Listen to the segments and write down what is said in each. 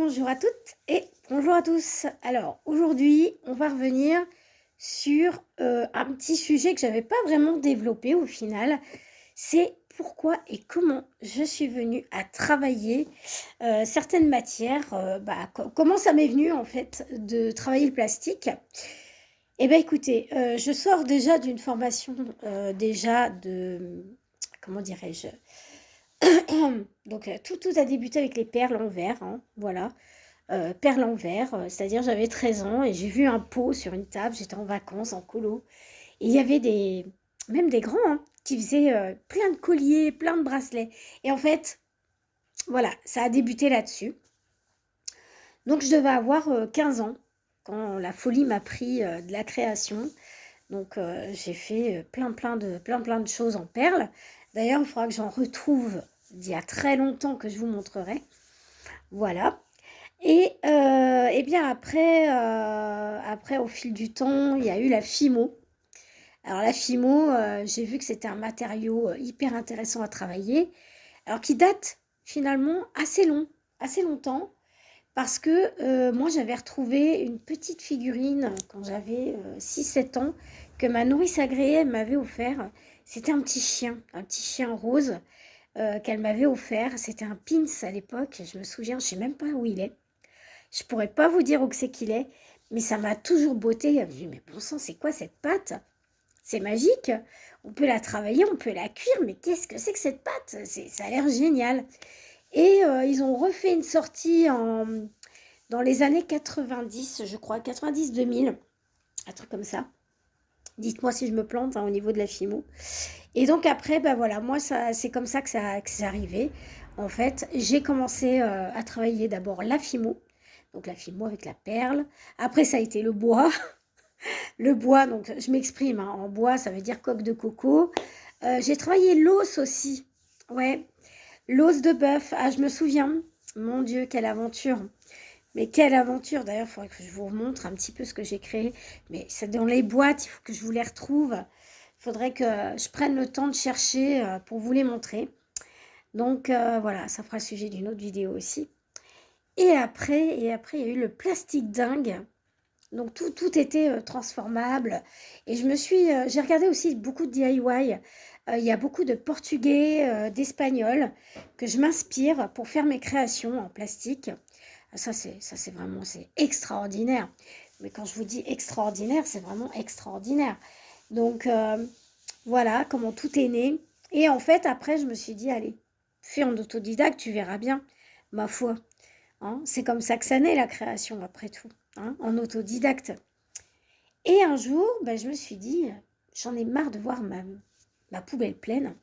Bonjour à toutes et bonjour à tous. Alors aujourd'hui, on va revenir sur un petit sujet que j'avais pas vraiment développé au final. C'est pourquoi et comment je suis venue à travailler certaines matières. Comment ça m'est venu en fait de travailler le plastique. Eh bien écoutez, je sors déjà d'une formation déjà de, comment dirais-je, donc tout a débuté avec les perles en verre, hein, voilà. Perles en verre, c'est-à-dire j'avais 13 ans et j'ai vu un pot sur une table, j'étais en vacances, en colo. Et il y avait même des grands, hein, qui faisaient plein de colliers, plein de bracelets. Et en fait, voilà, ça a débuté là-dessus. Donc je devais avoir 15 ans quand la folie m'a pris de la création. Donc j'ai fait plein de choses en perles. D'ailleurs, il faudra que j'en retrouve d'il y a très longtemps que je vous montrerai. Voilà. Et bien après, au fil du temps, il y a eu la Fimo. Alors la Fimo, j'ai vu que c'était un matériau hyper intéressant à travailler, alors qui date finalement assez longtemps, parce que moi j'avais retrouvé une petite figurine quand j'avais 6-7 ans, que ma nourrice agréée m'avait offert. C'était un petit chien rose qu'elle m'avait offert. C'était un pins à l'époque, je me souviens, je ne sais même pas où il est. Je pourrais pas vous dire où c'est qu'il est, mais ça m'a toujours botté. Je me dis, mais bon sang, c'est quoi cette pâte? C'est magique. On peut la travailler, on peut la cuire, mais qu'est-ce que c'est que cette pâte? Ça a l'air génial. Et ils ont refait une sortie dans les années 90, je crois, 90-2000, un truc comme ça. Dites-moi si je me plante hein, au niveau de la Fimo. Et donc après, ben voilà, moi, c'est comme ça que que c'est arrivé. En fait, j'ai commencé à travailler d'abord la Fimo. Donc la Fimo avec la perle. Après, ça a été le bois. Le bois, donc je m'exprime, hein, en bois, ça veut dire coque de coco. J'ai travaillé l'os aussi. Ouais, l'os de bœuf. Ah, je me souviens. Mon Dieu, quelle aventure. Mais quelle aventure. D'ailleurs, il faudrait que je vous montre un petit peu ce que j'ai créé. Mais c'est dans les boîtes, il faut que je vous les retrouve. Il faudrait que je prenne le temps de chercher pour vous les montrer. Donc voilà, ça fera le sujet d'une autre vidéo aussi. Et après, il y a eu le plastique dingue. Donc tout était transformable. Et j'ai regardé aussi beaucoup de DIY. Il y a beaucoup de portugais, d'espagnols que je m'inspire pour faire mes créations en plastique. Ah, ça c'est vraiment, c'est extraordinaire. Mais quand je vous dis extraordinaire, c'est vraiment extraordinaire. Donc voilà comment tout est né. Et en fait, après, je me suis dit, allez, fais en autodidacte, tu verras bien, ma foi. Hein, c'est comme ça que ça naît la création, après tout, hein, en autodidacte. Et un jour, ben, je me suis dit, j'en ai marre de voir ma poubelle pleine,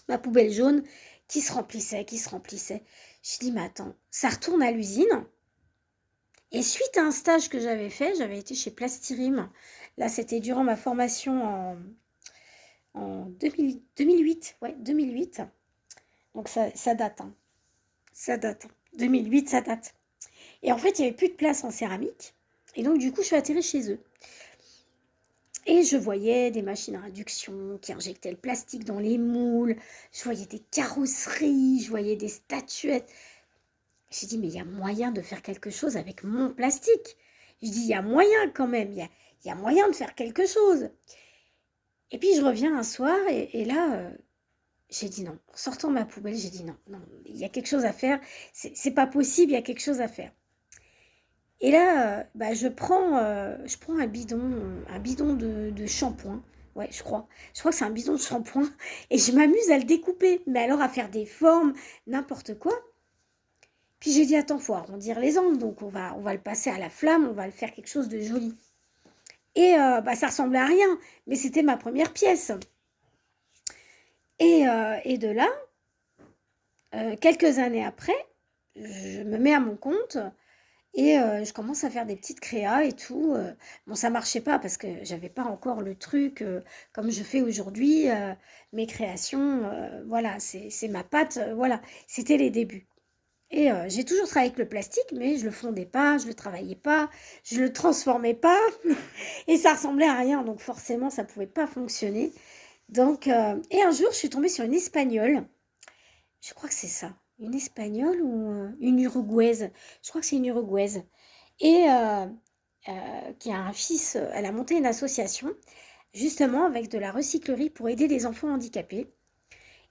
ma poubelle jaune qui se remplissait, qui se remplissait. Je dit, mais attends, ça retourne à l'usine. Et suite à un stage que j'avais fait, j'avais été chez Plastirim. Là, c'était durant ma formation en 2008. Ouais, 2008. Donc ça date, hein. Ça date. 2008, ça date. Et en fait, il n'y avait plus de place en céramique. Et donc, du coup, je suis atterrée chez eux. Et je voyais des machines à induction qui injectaient le plastique dans les moules. Je voyais des carrosseries, je voyais des statuettes. J'ai dit, mais il y a moyen de faire quelque chose avec mon plastique. Je dis, il y a moyen quand même, il y a moyen de faire quelque chose. Et puis, je reviens un soir et là, j'ai dit non. En sortant ma poubelle, j'ai dit non, non, il y a quelque chose à faire. C'est pas possible, il y a quelque chose à faire. Et là, bah, je prends un bidon de shampoing. Ouais, je crois. Je crois que c'est un bidon de shampoing. Et je m'amuse à le découper. Mais alors à faire des formes, n'importe quoi. Puis j'ai dit, attends, faut arrondir les angles. Donc on va le passer à la flamme, on va le faire quelque chose de joli. Et bah, ça ressemblait à rien. Mais c'était ma première pièce. Et de là, quelques années après, je me mets à mon compte. Et je commence à faire des petites créas et tout. Bon, ça marchait pas parce que j'avais pas encore le truc comme je fais aujourd'hui. Mes créations, voilà, c'est ma patte, voilà. C'était les débuts. Et j'ai toujours travaillé avec le plastique, mais je le fondais pas, je le travaillais pas, je le transformais pas, et ça ressemblait à rien. Donc forcément, ça pouvait pas fonctionner. Donc, et un jour, je suis tombée sur une espagnole. Je crois que c'est ça. une Espagnole ou une Uruguaise. Je crois que c'est une Uruguaise. Et qui a un fils, elle a monté une association, justement avec de la recyclerie pour aider les enfants handicapés.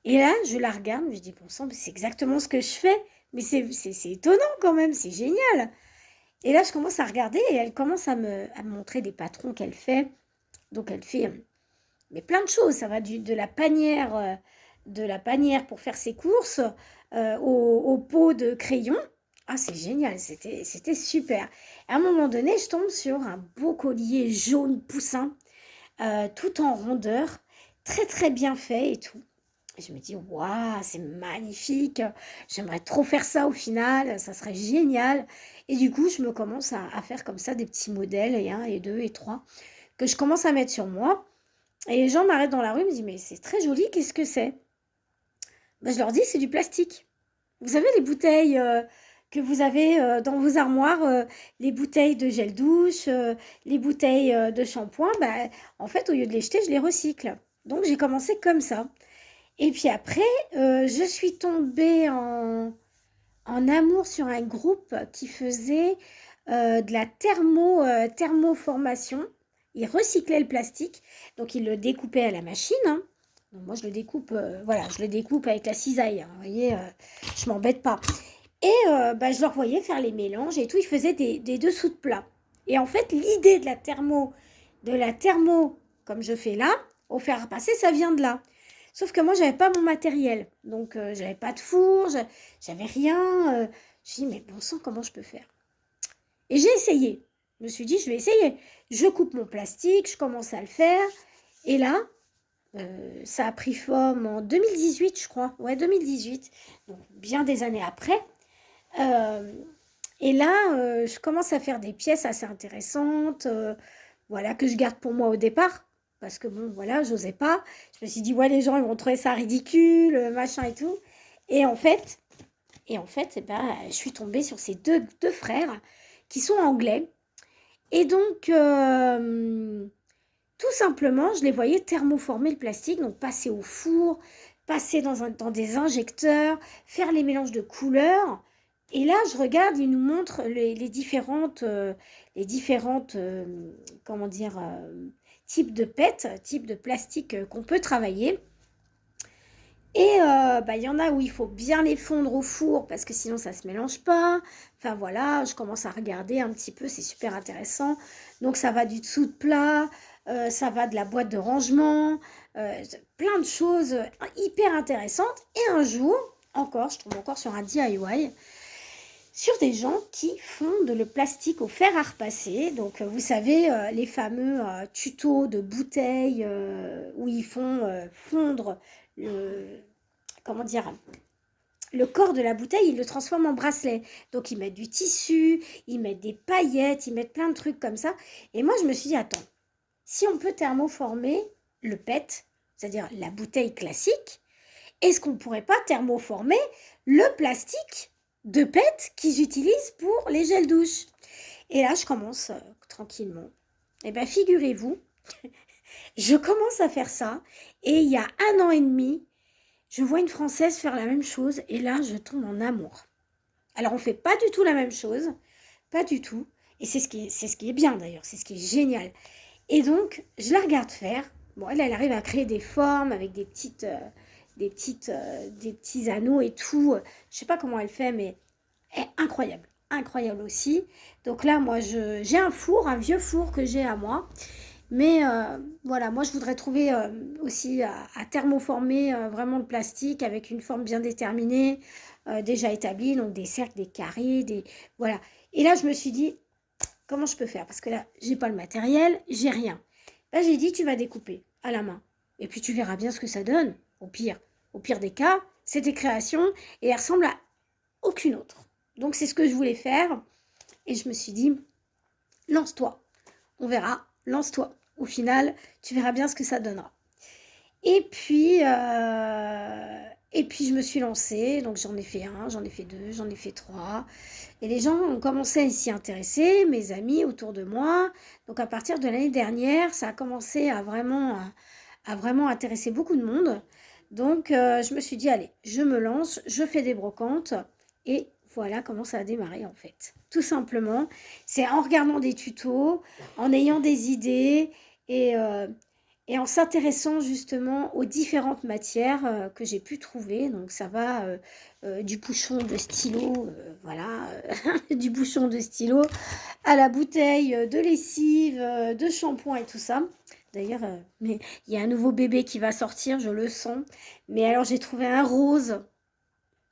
Et là, je la regarde, je dis, bon sang, c'est exactement ce que je fais. Mais c'est étonnant quand même, c'est génial. Et là, je commence à regarder et elle commence à me montrer des patrons qu'elle fait. Donc, elle fait mais plein de choses. Ça va de la panière pour faire ses courses au pot de crayon. Ah, c'est génial, c'était super. À un moment donné, je tombe sur un beau collier jaune poussin, tout en rondeur, très très bien fait et tout. Et je me dis, waouh, c'est magnifique, j'aimerais trop faire ça au final, ça serait génial. Et du coup, je me commence à faire comme ça des petits modèles, et un, et deux, et trois, que je commence à mettre sur moi. Et les gens m'arrêtent dans la rue, me disent, mais c'est très joli, qu'est-ce que c'est? Ben, je leur dis, c'est du plastique. Vous savez, les bouteilles que vous avez dans vos armoires, les bouteilles de gel douche, les bouteilles de shampoing, ben, en fait, au lieu de les jeter, je les recycle. Donc, j'ai commencé comme ça. Et puis après, je suis tombée en amour sur un groupe qui faisait de la thermoformation. Ils recyclaient le plastique, donc ils le découpaient à la machine, hein. Donc moi, je le découpe, voilà, je le découpe avec la cisaille, hein. Vous voyez, je m'embête pas. Et bah, je leur voyais faire les mélanges et tout. Ils faisaient des dessous de plats. Et en fait, l'idée de la thermo, comme je fais là, au fer à repasser, ça vient de là. Sauf que moi, j'avais pas mon matériel. Donc, j'avais pas de four, j'avais rien. Je me dis, mais bon sang, comment je peux faire? Et j'ai essayé. Je me suis dit, je vais essayer. Je coupe mon plastique, je commence à le faire. Et là, ça a pris forme en 2018, je crois. Ouais, 2018. Donc, bien des années après. Euh, et là, je commence à faire des pièces assez intéressantes, voilà, que je garde pour moi au départ. Parce que bon, voilà, j'osais pas. Je me suis dit, ouais, les gens, ils vont trouver ça ridicule, machin et tout. Et en fait, eh ben, je suis tombée sur ces deux frères qui sont anglais. Et donc, tout simplement, je les voyais thermoformer le plastique, donc passer au four, passer dans des injecteurs, faire les mélanges de couleurs. Et là, je regarde, ils nous montrent les différentes comment dire, types de PET, types de plastique qu'on peut travailler. Et bah, il y en a où il faut bien les fondre au four parce que sinon ça ne se mélange pas. Enfin voilà, je commence à regarder un petit peu, c'est super intéressant. Donc ça va du dessous de plat, ça va de la boîte de rangement, plein de choses hyper intéressantes. Et un jour, encore, je tombe encore sur un DIY, sur des gens qui fondent le plastique au fer à repasser. Donc vous savez, les fameux tutos de bouteilles où ils font fondre le, comment dire, le corps de la bouteille, ils le transforment en bracelet. Donc ils mettent du tissu, ils mettent des paillettes, ils mettent plein de trucs comme ça. Et moi je me suis dit, attends, si on peut thermoformer le PET, c'est-à-dire la bouteille classique, est-ce qu'on ne pourrait pas thermoformer le plastique de PET qu'ils utilisent pour les gels douche? Et là je commence tranquillement. Et bien figurez-vous, je commence à faire ça et il y a 1 an et demi, je vois une Française faire la même chose et là, je tombe en amour. Alors, on ne fait pas du tout la même chose, pas du tout. Et c'est ce qui est bien d'ailleurs, c'est ce qui est génial. Et donc, je la regarde faire. Bon, elle arrive à créer des formes avec des petits anneaux et tout. Je ne sais pas comment elle fait, mais elle est incroyable. Incroyable aussi. Donc là, moi, j'ai un four, un vieux four que j'ai à moi. Mais voilà, moi je voudrais trouver aussi à thermoformer vraiment le plastique avec une forme bien déterminée, déjà établie, donc des cercles, des carrés, des... Voilà. Et là je me suis dit, comment je peux faire? Parce que là, j'ai pas le matériel, j'ai rien. Là j'ai dit, tu vas découper à la main. Et puis tu verras bien ce que ça donne, au pire. Au pire des cas, c'est tes créations et elles ressemblent à aucune autre. Donc c'est ce que je voulais faire. Et je me suis dit, lance-toi. On verra, lance-toi. Au final, tu verras bien ce que ça donnera. Et puis je me suis lancée, donc j'en ai fait un, j'en ai fait deux, j'en ai fait trois. Et les gens ont commencé à s'y intéresser, mes amis autour de moi. Donc à partir de l'année dernière, ça a commencé à vraiment intéresser beaucoup de monde. Donc, je me suis dit, allez, je me lance, je fais des brocantes et voilà comment ça a démarré en fait. Tout simplement, c'est en regardant des tutos, en ayant des idées et, euh, et en s'intéressant justement aux différentes matières que j'ai pu trouver. Donc, ça va du bouchon de stylo, voilà, du bouchon de stylo à la bouteille de lessive, de shampoing et tout ça. D'ailleurs, mais il y a un nouveau bébé qui va sortir, je le sens. Mais alors, j'ai trouvé un rose.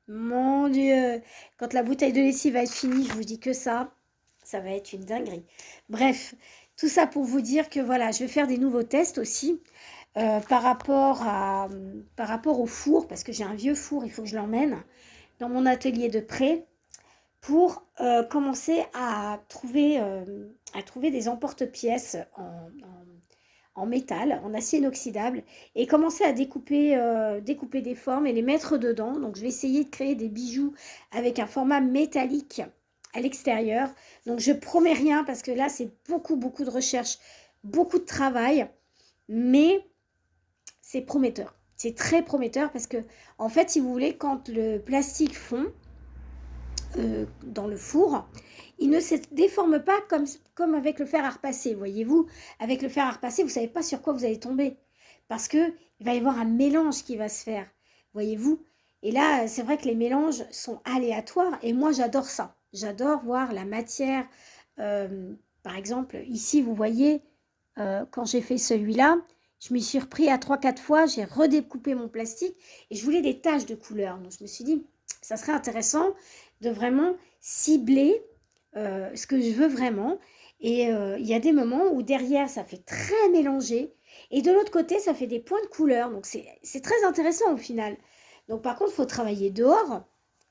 Mon Dieu, quand la bouteille de lessive va être finie, je vous dis que ça va être une dinguerie. Bref, tout ça pour vous dire que voilà, je vais faire des nouveaux tests aussi par rapport au four, parce que j'ai un vieux four, il faut que je l'emmène dans mon atelier de prêt pour commencer à trouver des emporte-pièces en métal, en acier inoxydable, et commencer à découper des formes et les mettre dedans. Donc je vais essayer de créer des bijoux avec un format métallique à l'extérieur. Donc je promets rien parce que là c'est beaucoup de recherche, beaucoup de travail, mais c'est prometteur. C'est très prometteur parce que en fait, si vous voulez, quand le plastique fond dans le four, il ne se déforme pas comme avec le fer à repasser, voyez-vous. Avec le fer à repasser, vous ne savez pas sur quoi vous allez tomber. Parce qu'il va y avoir un mélange qui va se faire, voyez-vous. Et là, c'est vrai que les mélanges sont aléatoires et moi, j'adore ça. J'adore voir la matière. Par exemple, ici, vous voyez, quand j'ai fait celui-là, je m'y suis repris à 3-4 fois, j'ai redécoupé mon plastique et je voulais des taches de couleur. Donc, je me suis dit, ça serait intéressant de vraiment cibler ce que je veux vraiment. Et il y a des moments où derrière, ça fait très mélangé. Et de l'autre côté, ça fait des points de couleur. Donc, c'est très intéressant au final. Donc, par contre, il faut travailler dehors.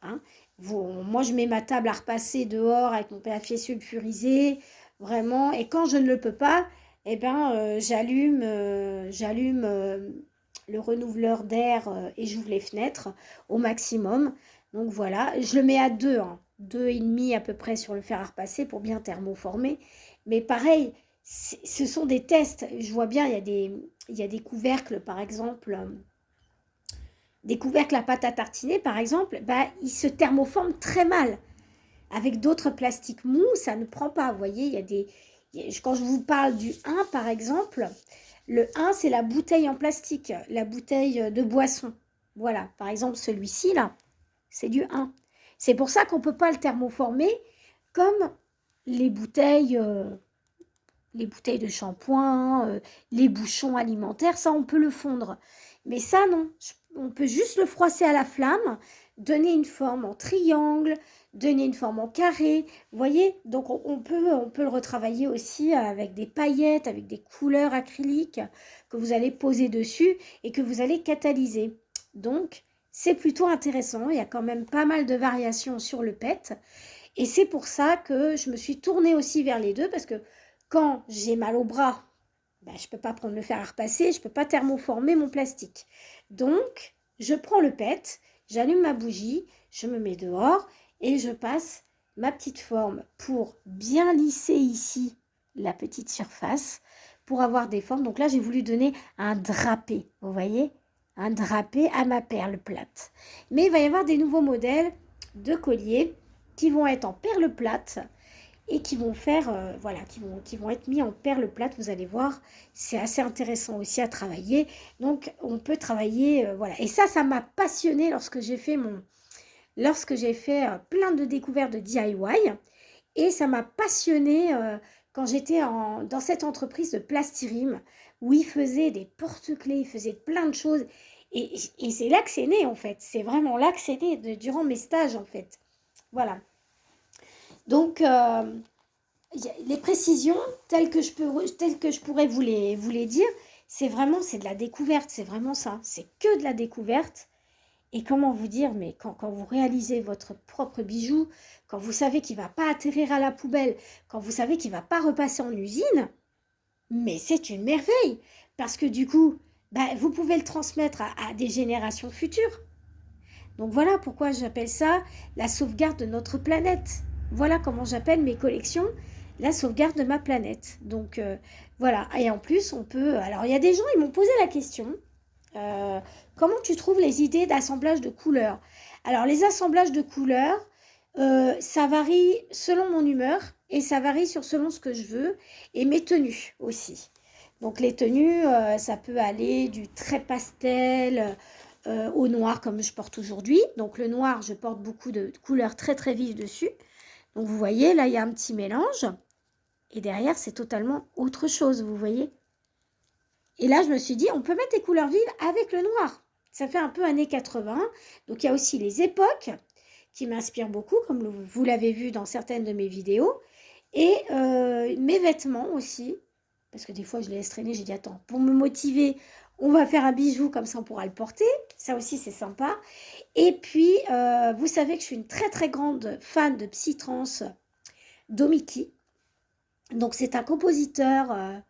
Hein. Moi, je mets ma table à repasser dehors avec mon papier sulfurisé. Vraiment. Et quand je ne le peux pas, eh ben, j'allume le renouveleur d'air et j'ouvre les fenêtres au maximum. Donc voilà, je le mets à 2, hein, 2,5 à peu près sur le fer à repasser pour bien thermoformer. Mais pareil, ce sont des tests. Je vois bien, il y a des couvercles, par exemple, des couvercles à pâte à tartiner, par exemple, bah, ils se thermoforment très mal. Avec d'autres plastiques mous, ça ne prend pas. Vous voyez, quand je vous parle du 1, par exemple, le 1, c'est la bouteille en plastique, la bouteille de boisson. Voilà, par exemple, celui-ci, là, c'est du 1. C'est pour ça qu'on ne peut pas le thermoformer comme les bouteilles, les bouteilles de shampoing, les bouchons alimentaires, ça, on peut le fondre. Mais ça, non. On peut juste le froisser à la flamme, donner une forme en triangle, donner une forme en carré. Vous voyez? Donc, on peut le retravailler aussi avec des paillettes, avec des couleurs acryliques que vous allez poser dessus et que vous allez catalyser. Donc, c'est plutôt intéressant. Il y a quand même pas mal de variations sur le PET. Et c'est pour ça que je me suis tournée aussi vers les deux parce que quand j'ai mal au bras, ben, je ne peux pas prendre le fer à repasser, je ne peux pas thermoformer mon plastique. Donc, je prends le PET, j'allume ma bougie, je me mets dehors et je passe ma petite forme pour bien lisser ici la petite surface pour avoir des formes. Donc là, j'ai voulu donner un drapé, vous voyez, un drapé à ma perle plate. Mais il va y avoir des nouveaux modèles de colliers qui vont être en perle plate et qui vont faire, voilà, qui vont être mis en perle plate. Vous allez voir, c'est assez intéressant aussi à travailler. Donc, on peut travailler, voilà. Et ça m'a passionné lorsque j'ai fait plein de découvertes de DIY. Et ça m'a passionné quand j'étais dans cette entreprise de Plastirim où ils faisaient des porte-clés, ils faisaient plein de choses. Et c'est là que c'est né, en fait. C'est vraiment là que c'est né, durant mes stages, en fait. Voilà. Donc, les précisions telles que je pourrais vous les dire, c'est de la découverte, c'est vraiment ça. C'est que de la découverte. Et comment vous dire, mais quand vous réalisez votre propre bijou, quand vous savez qu'il ne va pas atterrir à la poubelle, quand vous savez qu'il ne va pas repasser en usine, mais c'est une merveille. Parce que du coup, bah, vous pouvez le transmettre à des générations futures. Donc voilà pourquoi j'appelle ça la sauvegarde de notre planète. Voilà comment j'appelle mes collections, la sauvegarde de ma planète. Donc voilà, et en plus on peut... Alors il y a des gens, ils m'ont posé la question, comment tu trouves les idées d'assemblage de couleurs? Alors, les assemblages de couleurs, ça varie selon mon humeur et ça varie selon ce que je veux et mes tenues aussi. Donc, les tenues, ça peut aller du très pastel au noir comme je porte aujourd'hui. Donc, le noir, je porte beaucoup de couleurs très très vives dessus. Donc, vous voyez, là, il y a un petit mélange. Et derrière, c'est totalement autre chose, vous voyez. Et là, je me suis dit, on peut mettre des couleurs vives avec le noir. Ça fait un peu années 80. Donc, il y a aussi les époques qui m'inspirent beaucoup, comme vous l'avez vu dans certaines de mes vidéos. Et mes vêtements aussi. Parce que des fois, je les laisse traîner. J'ai dit, attends, pour me motiver, on va faire un bijou, comme ça, on pourra le porter. Ça aussi, c'est sympa. Et puis, vous savez que je suis une très, très grande fan de Psytrance Domiki. Donc, c'est un compositeur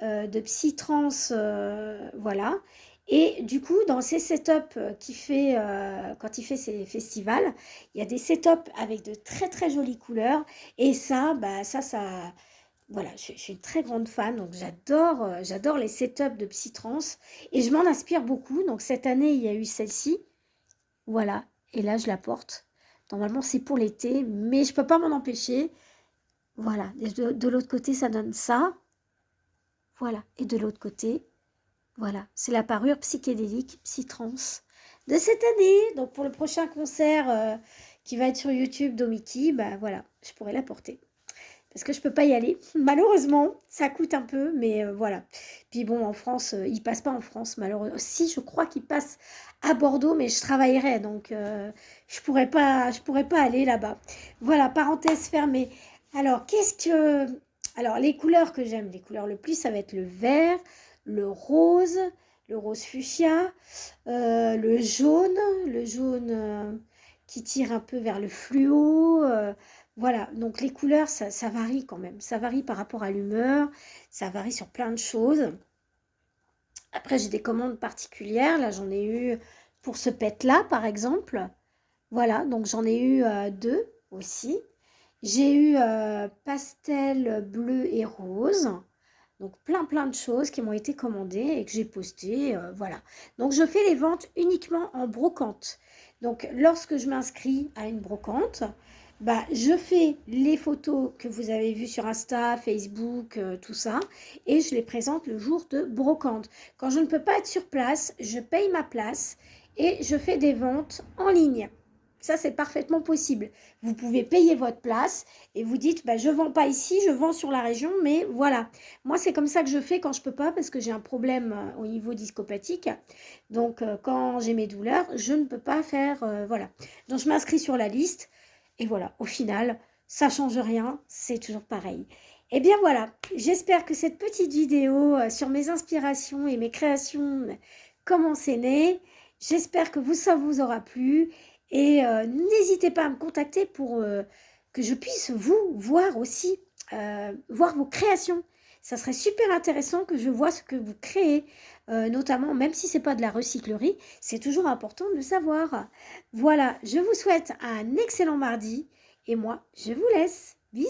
de psytrance, voilà. Et du coup, dans ces setups qu'il fait, quand il fait ses festivals, il y a des setups avec de très très jolies couleurs. Et ça, bah, ça, voilà, je suis une très grande fan, donc j'adore les setups de psytrance. Et je m'en inspire beaucoup. Donc cette année, il y a eu celle-ci, voilà. Et là, je la porte. Normalement, c'est pour l'été, mais je peux pas m'en empêcher. Voilà, et de l'autre côté, ça donne ça. Voilà, et de l'autre côté, voilà, c'est la parure psychédélique, psytrance de cette année. Donc pour le prochain concert qui va être sur YouTube d'Omiki, bah voilà, je pourrais la porter. Parce que je peux pas y aller. Malheureusement, ça coûte un peu, mais voilà. Puis bon, en France, il passe pas en France, malheureusement. Si, je crois qu'il passe à Bordeaux, mais je travaillerai, donc je pourrais pas aller là-bas. Voilà, parenthèse fermée. Alors, alors, les couleurs que j'aime, les couleurs le plus, ça va être le rose fuchsia, le jaune qui tire un peu vers le fluo. Voilà, donc les couleurs, ça varie quand même. Ça varie par rapport à l'humeur, ça varie sur plein de choses. Après, j'ai des commandes particulières. Là, j'en ai eu pour ce pet-là, par exemple. Voilà, donc j'en ai eu deux aussi. J'ai eu pastel bleu et rose. Donc plein de choses qui m'ont été commandées et que j'ai postées. Voilà. Donc je fais les ventes uniquement en brocante. Donc lorsque je m'inscris à une brocante, bah, je fais les photos que vous avez vues sur Insta, Facebook, tout ça, et je les présente le jour de brocante. Quand je ne peux pas être sur place, je paye ma place et je fais des ventes en ligne. Ça, c'est parfaitement possible. Vous pouvez payer votre place et vous dites, bah, je ne vends pas ici, je vends sur la région, mais voilà. Moi, c'est comme ça que je fais quand je ne peux pas parce que j'ai un problème au niveau discopatique. Donc, quand j'ai mes douleurs, je ne peux pas faire, voilà. Donc, je m'inscris sur la liste. Et voilà, au final, ça ne change rien, c'est toujours pareil. Et bien voilà, j'espère que cette petite vidéo sur mes inspirations et mes créations, comment c'est né, j'espère que ça vous aura plu. Et n'hésitez pas à me contacter pour que je puisse vous voir aussi, voir vos créations. Ça serait super intéressant que je vois ce que vous créez, notamment, même si c'est pas de la recyclerie, c'est toujours important de le savoir. Voilà, je vous souhaite un excellent mardi et moi, je vous laisse. Bisous!